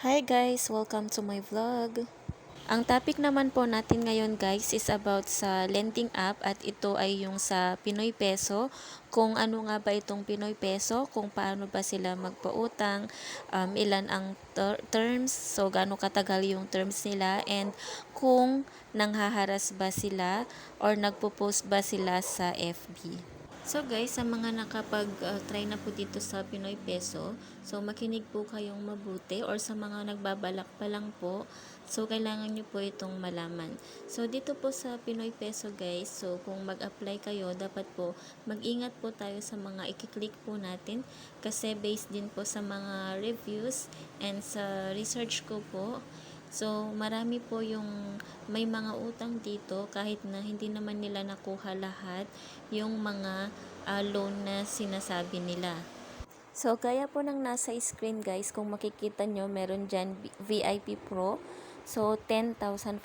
Hi guys! Welcome to my vlog. Ang topic naman po natin ngayon guys is about sa lending app at ito ay yung sa Pinoy Peso. Kung ano nga ba itong Pinoy Peso, kung paano ba sila magpautang, ilan ang terms, so gaano katagal yung terms nila, and kung nanghaharas ba sila or nagpo-post ba sila sa FB. So guys, sa mga nakapag-try na po dito sa Pinoy Peso, so makinig po kayong mabuti, or sa mga nagbabalak pa lang po, so kailangan nyo po itong malaman. So dito po sa Pinoy Peso guys, so kung mag-apply kayo, dapat po mag-ingat po tayo sa mga i-click po natin, kasi based din po sa mga reviews and sa research ko po. So, marami po yung may mga utang dito kahit na hindi naman nila nakuha lahat yung mga loan na sinasabi nila. So, kaya po ng nasa screen guys, kung makikita nyo, meron dyan VIP Pro. So, 10,500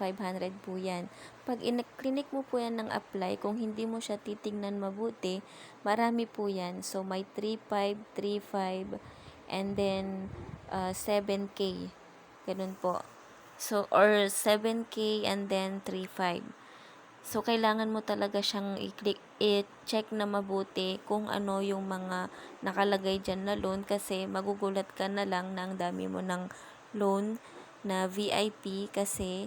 po yan. Pag clinic mo po yan ng apply, kung hindi mo siya titingnan mabuti, marami po yan. So, may 3,500, 3,500, and then 7K. Ganun po. So, or 7K and then 3,500. So, kailangan mo talaga siyang i-check na mabuti kung ano yung mga nakalagay dyan na loan, kasi magugulat ka na lang na ang dami mo ng loan na VIP, kasi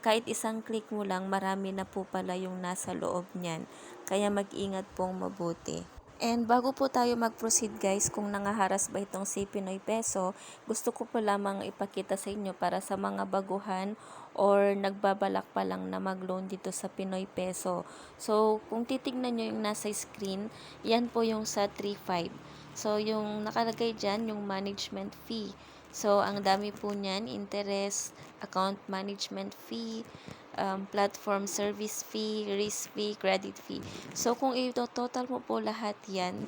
kahit isang click mo lang, marami na po pala yung nasa loob niyan. Kaya mag-ingat pong mabuti. And bago po tayo mag-proceed guys, kung nangaharas ba itong si Pinoy Peso, gusto ko po lamang ipakita sa inyo para sa mga baguhan or nagbabalak pa lang na mag-loan dito sa Pinoy Peso. So, kung titignan nyo yung nasa screen, yan po yung sa 3,500. So, yung nakalagay dyan, yung management fee. So, ang dami po niyan, interest, account management fee, platform service fee, risk fee, credit fee. So, kung i-total mo po lahat yan,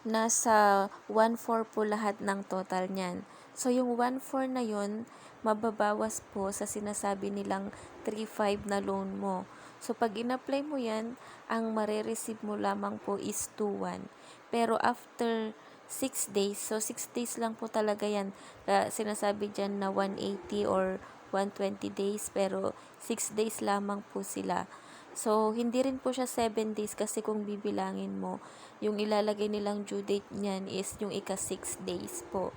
nasa 1,400 po lahat ng total niyan. So, yung 1,400 na yun, mababawas po sa sinasabi nilang 3,500 na loan mo. So, pag in-apply mo yan, ang mare-receive mo lamang po is 2,100. Pero after 6 days, so 6 days lang po talaga yan. Sinasabi dyan na 180 or 120 days, pero 6 days lamang po sila. So, hindi rin po siya 7 days, kasi kung bibilangin mo, yung ilalagay nilang due date niyan is yung ika-6 days po.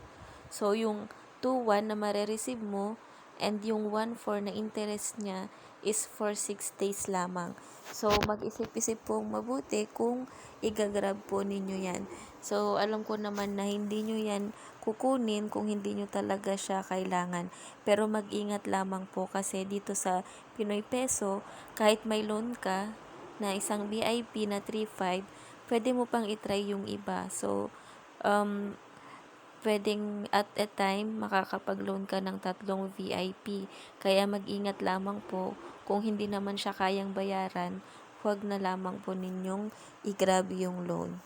So, yung 2,100 na mare-receive mo and yung 1,400 na interest niya is for 6 days lamang. So, mag-isip-isip pong mabuti kung igagrab po ninyo yan. So, alam ko naman na hindi nyo yan kukunin kung hindi nyo talaga siya kailangan. Pero mag-ingat lamang po, kasi dito sa Pinoy Peso, kahit may loan ka na isang VIP na 3,500, pwede mo pang itry yung iba. So, pwedeng at a time makakapag-loan ka ng 3 VIP. Kaya mag-ingat lamang po, kung hindi naman siya kayang bayaran, huwag na lamang po ninyong i-grab yung loan.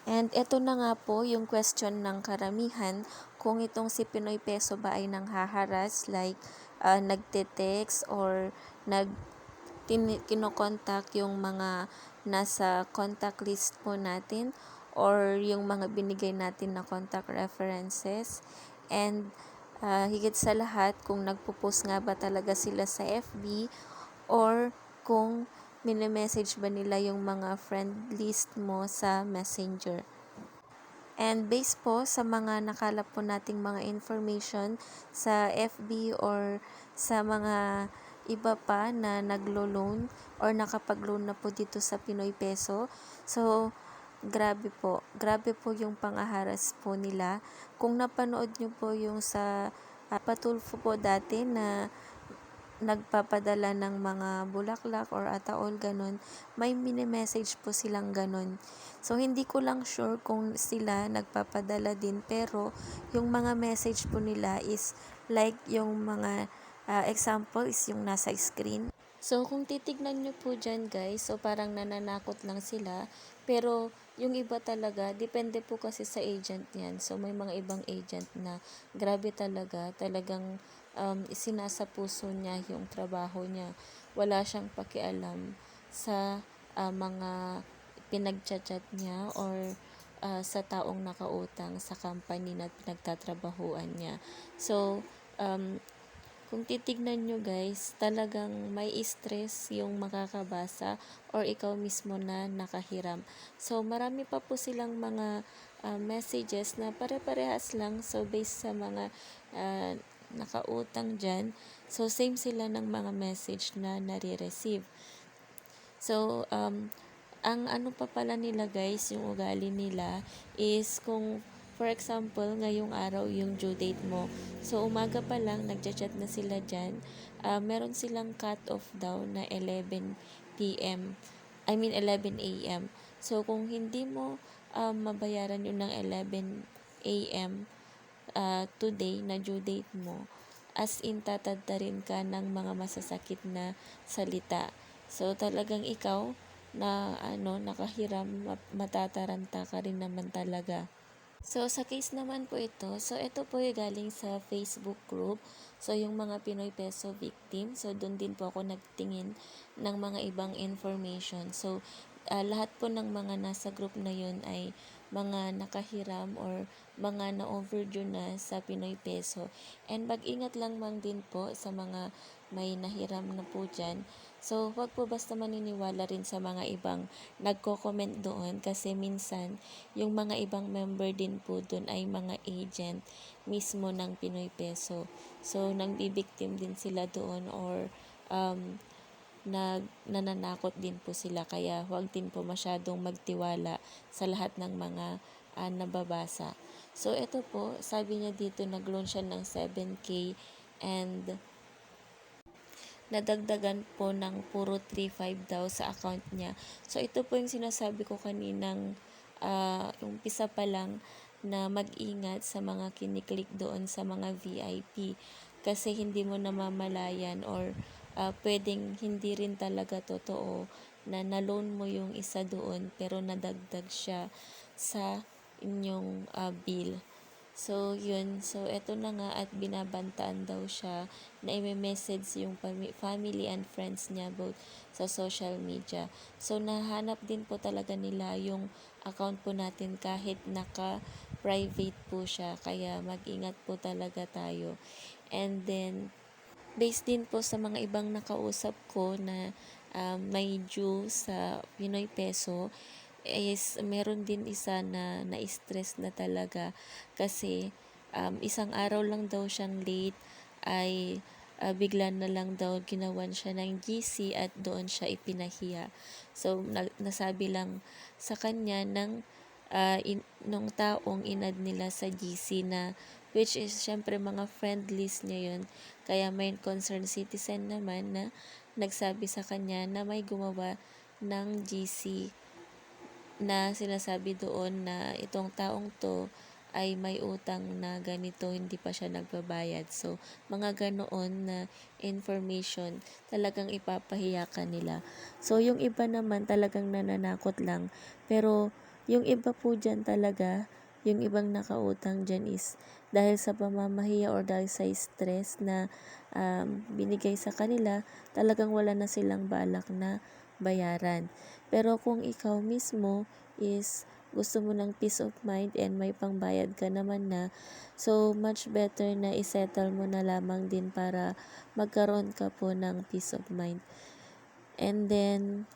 And eto na nga po yung question ng karamihan, kung itong si Pinoy Peso ba ay nanghaharas, like nagte-text or kinokontak yung mga nasa contact list po natin, or yung mga binigay natin na contact references, and higit sa lahat, kung nagpo-post nga ba talaga sila sa FB, or kung mini-message ba nila yung mga friend list mo sa Messenger. And based po sa mga nakalap po nating mga information sa FB or sa mga iba pa na naglo-loan or nakapag-loan na po dito sa Pinoy Peso. So, grabe po. Grabe po yung pangaharas po nila. Kung napanood nyo po yung sa Patulfo po dati na nagpapadala ng mga bulaklak or ataol, ganun, may mini-message po silang ganun. So, hindi ko lang sure kung sila nagpapadala din, pero yung mga message po nila is like yung mga example is yung nasa screen. So, kung titignan nyo po dyan guys, so parang nananakot lang sila, pero yung iba talaga, depende po kasi sa agent yan. So, may mga ibang agent na grabe talaga, talagang isinasa puso niya yung trabaho niya. Wala siyang pakialam sa mga pinagchat-chat niya or sa taong nakautang sa company na pinagtatrabahuan niya. So, kung titignan nyo guys, talagang may stress yung makakabasa or ikaw mismo na nakahiram. So, marami pa po silang mga messages na pare-parehas lang. So, based sa mga nakautang dyan, so same sila ng mga message na nare-receive. So, ang ano pa pala nila guys, yung ugali nila is kung for example, ngayong araw yung due date mo. So, umaga pa lang, nagchat-chat na sila dyan. Meron silang cut-off daw na 11 p.m. I mean, 11 a.m. So, kung hindi mo mabayaran yun ng 11 a.m. Today na due date mo, as in tatadtarin ka ng mga masasakit na salita. So, talagang ikaw na nakahiram, matataranta ka rin naman talaga. So, sa case naman po ito, so ito po yung galing sa Facebook group. So, yung mga Pinoy Peso victim. So, doon din po ako nagtingin ng mga ibang information. So, lahat po ng mga nasa group na yun ay mga nakahiram or mga na-overdue na sa Pinoy Peso. And mag-ingat lang din po sa mga may nahiram na po dyan. So, wag po basta maniniwala rin sa mga ibang nagko-comment doon kasi minsan yung mga ibang member din po doon ay mga agent mismo ng Pinoy Peso. So, nangbibiktim din sila doon or nananakot din po sila. Kaya huwag din po masyadong magtiwala sa lahat ng mga nababasa. So, ito po, sabi niya dito, nag-loan siya ng 7K and nadagdagan po ng puro 3.5 daw sa account niya. So, ito po yung sinasabi ko kaninang umpisa pa lang na mag-ingat sa mga kiniklik doon sa mga VIP kasi hindi mo namamalayan or pwedeng hindi rin talaga totoo na na-loan mo yung isa doon pero nadagdag siya sa inyong bill. So, yun. So, eto na nga at binabantaan daw siya na i-message yung family and friends niya both sa social media. So, nahanap din po talaga nila yung account po natin kahit naka-private po siya. Kaya mag-ingat po talaga tayo. And then, based din po sa mga ibang nakausap ko na may due sa Pinoy Peso, is meron din isa na na-stress na talaga kasi isang araw lang daw siyang late ay bigla na lang daw ginawan siya ng GC at doon siya ipinahiya. So, nasabi lang sa kanya ng nung taong inad nila sa GC na which is syempre mga friend list niya yun. Kaya may concerned citizen naman na nagsabi sa kanya na may gumawa ng GC na sinasabi doon na itong taong to ay may utang na ganito, hindi pa siya nagbabayad. So, mga ganoon na information, talagang ipapahiya ka nila. So, yung iba naman talagang nananakot lang. Pero, yung iba po dyan talaga, yung ibang nakautang dyan is dahil sa pamamahiya or dahil sa stress na binigay sa kanila, talagang wala na silang balak na bayaran. Pero kung ikaw mismo is gusto mo ng peace of mind and may pangbayad ka naman na, so much better na isettle mo na lamang din para magkaroon ka po ng peace of mind. And then,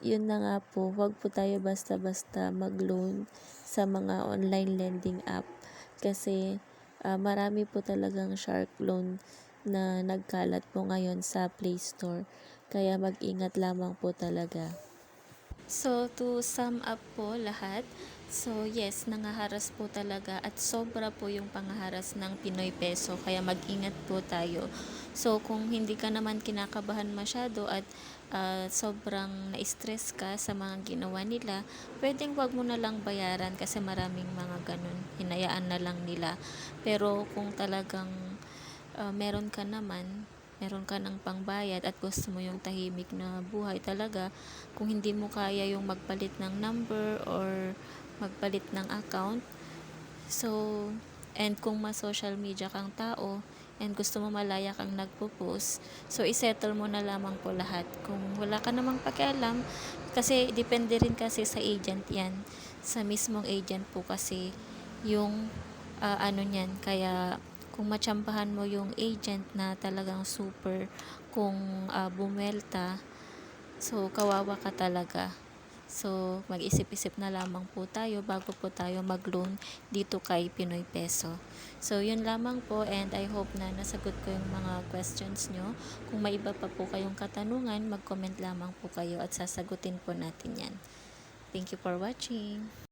yun na nga po, huwag po tayo basta-basta mag-loan sa mga online lending app kasi marami po talagang shark loan na nagkalat po ngayon sa Play Store. Kaya mag-ingat lamang po talaga. So, to sum up po lahat, so yes, nangaharas po talaga at sobra po yung pangaharas ng Pinoy Peso, kaya mag-ingat po tayo. So, kung hindi ka naman kinakabahan masyado at sobrang na-stress ka sa mga ginawa nila, pwedeng wag mo na lang bayaran kasi maraming mga ganun, hinayaan na lang nila. Pero kung talagang meron ka ng pangbayad at gusto mo yung tahimik na buhay talaga, kung hindi mo kaya yung magpalit ng number or magpalit ng account, so, and kung ma-social media kang tao, and gusto mo malaya kang nagpo-post, so isettle mo na lamang po lahat. Kung wala ka namang pakialam, kasi depende rin kasi sa agent yan. sa mismong agent po kasi yung ano niyan. Kaya kung matsambahan mo yung agent na talagang super, kung bumwelta, so kawawa ka talaga. So mag-isip-isip na lamang po tayo bago po tayo mag-loan dito kay Pinoy Peso. So yun lamang po, and I hope na nasagot ko yung mga questions nyo. Kung may iba pa po kayong katanungan, mag-comment lamang po kayo at sasagutin po natin yan. Thank you for watching.